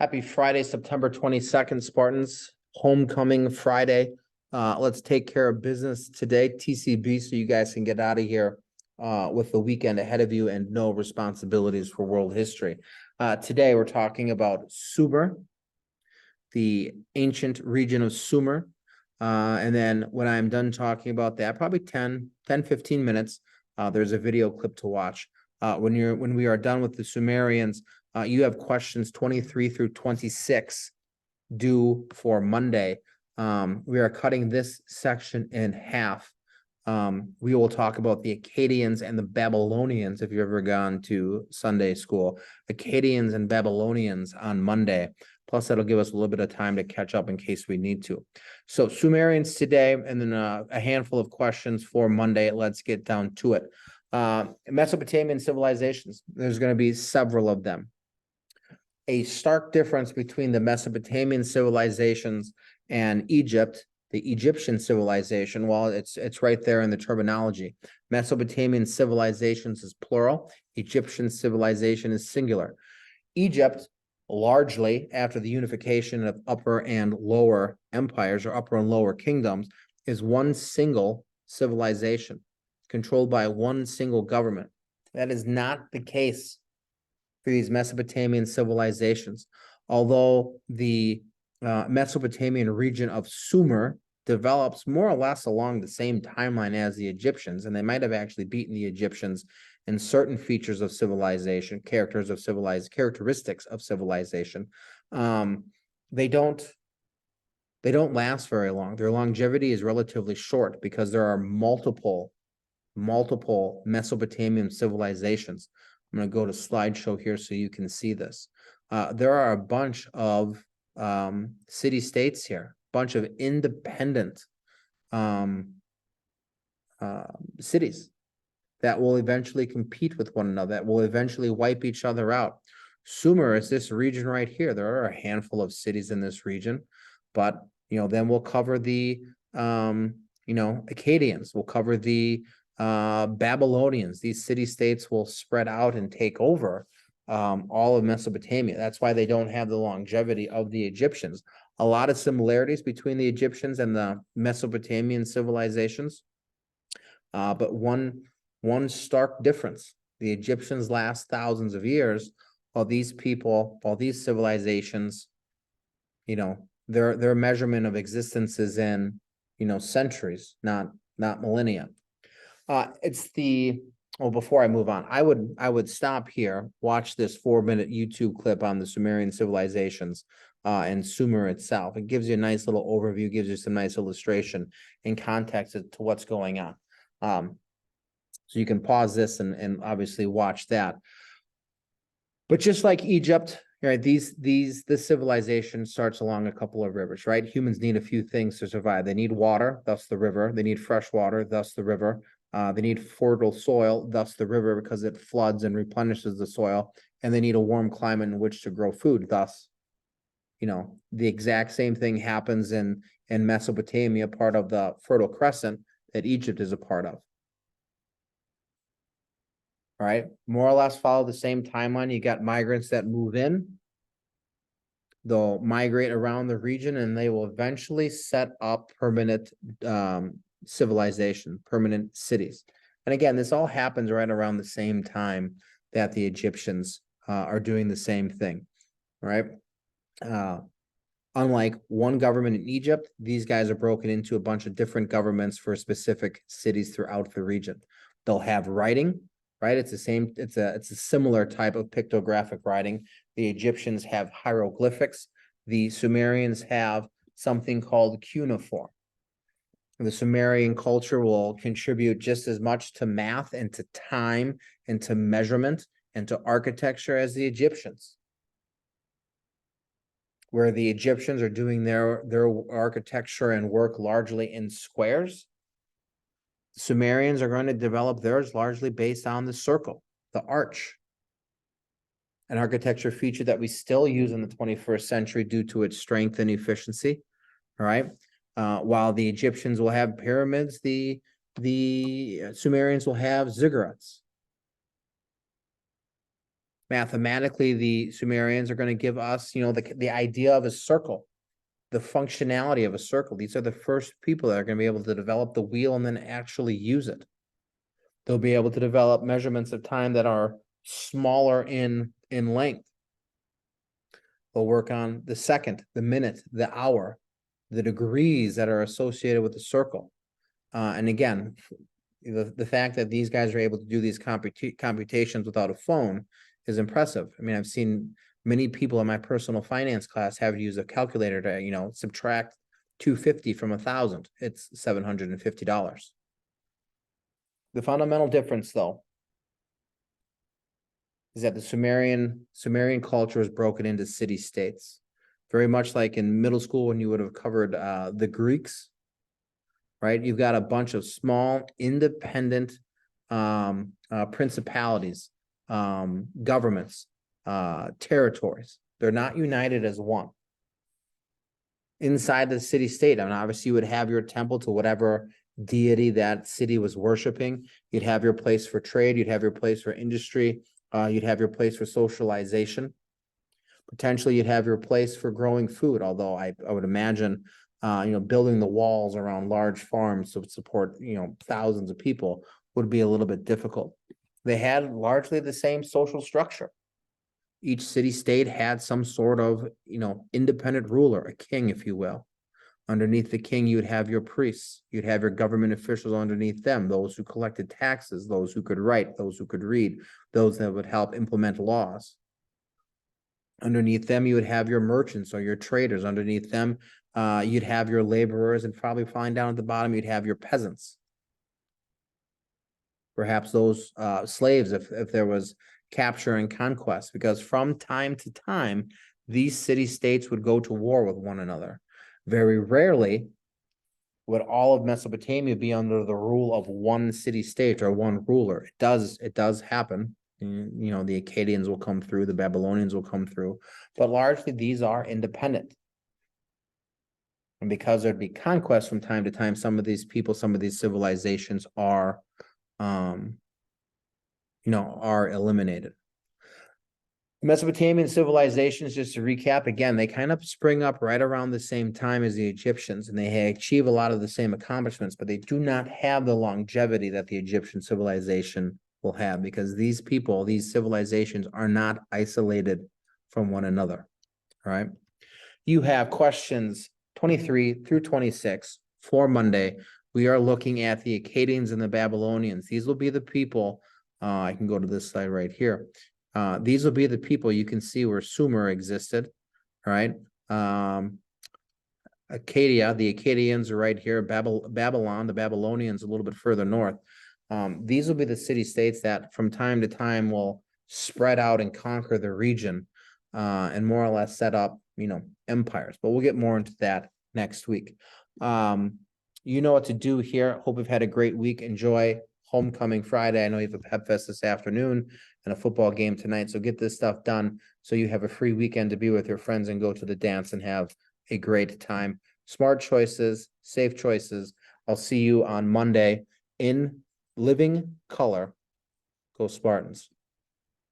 Happy Friday, September 22nd, Spartans. Homecoming Friday. Let's take care of business today, TCB, so you guys can get out of here with the weekend ahead of you and no responsibilities for world history. Today, we're talking about Sumer, the ancient region of Sumer. And then when I'm done talking about that, probably 15 minutes, there's a video clip to watch. When we are done with the Sumerians, you have questions 23 through 26 due for Monday. We are cutting this section in half. We will talk about the Akkadians and the Babylonians, if you've ever gone to Sunday school. Akkadians and Babylonians on Monday. Plus, that'll give us a little bit of time to catch up in case we need to. So Sumerians today, and then a handful of questions for Monday. Let's get down to it. Mesopotamian civilizations, there's going to be several of them. A stark difference between the Mesopotamian civilizations and Egypt, the Egyptian civilization, well, it's right there in the terminology. Mesopotamian civilizations is plural. Egyptian civilization is singular. Egypt, largely after the unification of upper and lower empires or upper and lower kingdoms, is one single civilization controlled by one single government. That is not the case for these Mesopotamian civilizations. Although the Mesopotamian region of Sumer develops more or less along the same timeline as the Egyptians, and they might have actually beaten the Egyptians in certain features of civilization, characteristics of civilization. They don't last very long. Their longevity is relatively short because there are multiple Mesopotamian civilizations. I'm going to go to slideshow here so you can see this. There are a bunch of city-states here, a bunch of independent cities that will eventually compete with one another, that will eventually wipe each other out. Sumer is this region right here. There are a handful of cities in this region, but then we'll cover the Akkadians, we'll cover the Babylonians. These city-states will spread out and take over all of Mesopotamia. That's why they don't have the longevity of the Egyptians. A lot of similarities between the Egyptians and the Mesopotamian civilizations, but one stark difference. The Egyptians last thousands of years, while these civilizations, their measurement of existence is in, centuries, not millennia. Before I move on, I would stop here, watch this 4-minute YouTube clip on the Sumerian civilizations and Sumer itself. It gives you a nice little overview, gives you some nice illustration and context as to what's going on. So you can pause this and obviously watch that. But just like Egypt, right, this civilization starts along a couple of rivers, right? Humans need a few things to survive. They need water, thus the river. They need fresh water, thus the river. They need fertile soil, thus the river, because it floods and replenishes the soil. And they need a warm climate in which to grow food. Thus, the exact same thing happens in Mesopotamia, part of the Fertile Crescent that Egypt is a part of. All right, more or less follow the same timeline. You got migrants that move in. They'll migrate around the region and they will eventually set up permanent civilization, permanent cities. And again, this all happens right around the same time that the Egyptians are doing the same thing, right? Unlike one government in Egypt, these guys are broken into a bunch of different governments for specific cities throughout the region. They'll have writing, right? It's a similar type of pictographic writing. The Egyptians have hieroglyphics. The Sumerians have something called cuneiform. The Sumerian culture will contribute just as much to math and to time and to measurement and to architecture as the Egyptians. Where the Egyptians are doing their architecture and work largely in squares, Sumerians are going to develop theirs largely based on the circle, the arch, an architecture feature that we still use in the 21st century due to its strength and efficiency. All right. While the Egyptians will have pyramids, the Sumerians will have ziggurats. Mathematically, the Sumerians are going to give us, the idea of a circle, the functionality of a circle. These are the first people that are going to be able to develop the wheel and then actually use it. They'll be able to develop measurements of time that are smaller in length. They'll work on the second, the minute, the hour, the degrees that are associated with the circle. And again, the fact that these guys are able to do these computations without a phone is impressive. I mean, I've seen many people in my personal finance class have to use a calculator to, subtract 250 from 1,000. It's $750. The fundamental difference, though, is that the Sumerian culture is broken into city-states. Very much like in middle school when you would have covered the Greeks, right? You've got a bunch of small, independent principalities, governments, territories. They're not united as one. Inside the city-state, I mean, obviously you would have your temple to whatever deity that city was worshiping. You'd have your place for trade. You'd have your place for industry. You'd have your place for socialization. Potentially, you'd have your place for growing food, although I would imagine, building the walls around large farms to support, thousands of people would be a little bit difficult. They had largely the same social structure. Each city-state had some sort of, independent ruler, a king, if you will. Underneath the king, you would have your priests. You'd have your government officials underneath them, those who collected taxes, those who could write, those who could read, those that would help implement laws. Underneath them, you would have your merchants or your traders. Underneath them, you'd have your laborers, and probably flying down at the bottom, you'd have your peasants. Perhaps those slaves, if there was capture and conquest, because from time to time, these city-states would go to war with one another. Very rarely would all of Mesopotamia be under the rule of one city-state or one ruler. It does happen. The Akkadians will come through, the Babylonians will come through, but largely these are independent. And because there'd be conquest from time to time, some of these people, some of these civilizations are eliminated. Mesopotamian civilizations, just to recap, again, they kind of spring up right around the same time as the Egyptians, and they achieve a lot of the same accomplishments, but they do not have the longevity that the Egyptian civilization will have, because these people, these civilizations are not isolated from one another. All right. You have questions 23 through 26 for Monday. We are looking at the Akkadians and the Babylonians. These will be the people, I can go to this slide right here. These will be the people you can see where Sumer existed, all right? Acadia, the Akkadians are right here. Babylon, the Babylonians a little bit further north. These will be the city-states that from time to time will spread out and conquer the region and more or less set up, empires. But we'll get more into that next week. You know what to do here. Hope you've had a great week. Enjoy Homecoming Friday. I know you have a Pep Fest this afternoon and a football game tonight. So get this stuff done so you have a free weekend to be with your friends and go to the dance and have a great time. Smart choices, safe choices. I'll see you on Monday in living color. Go Spartans.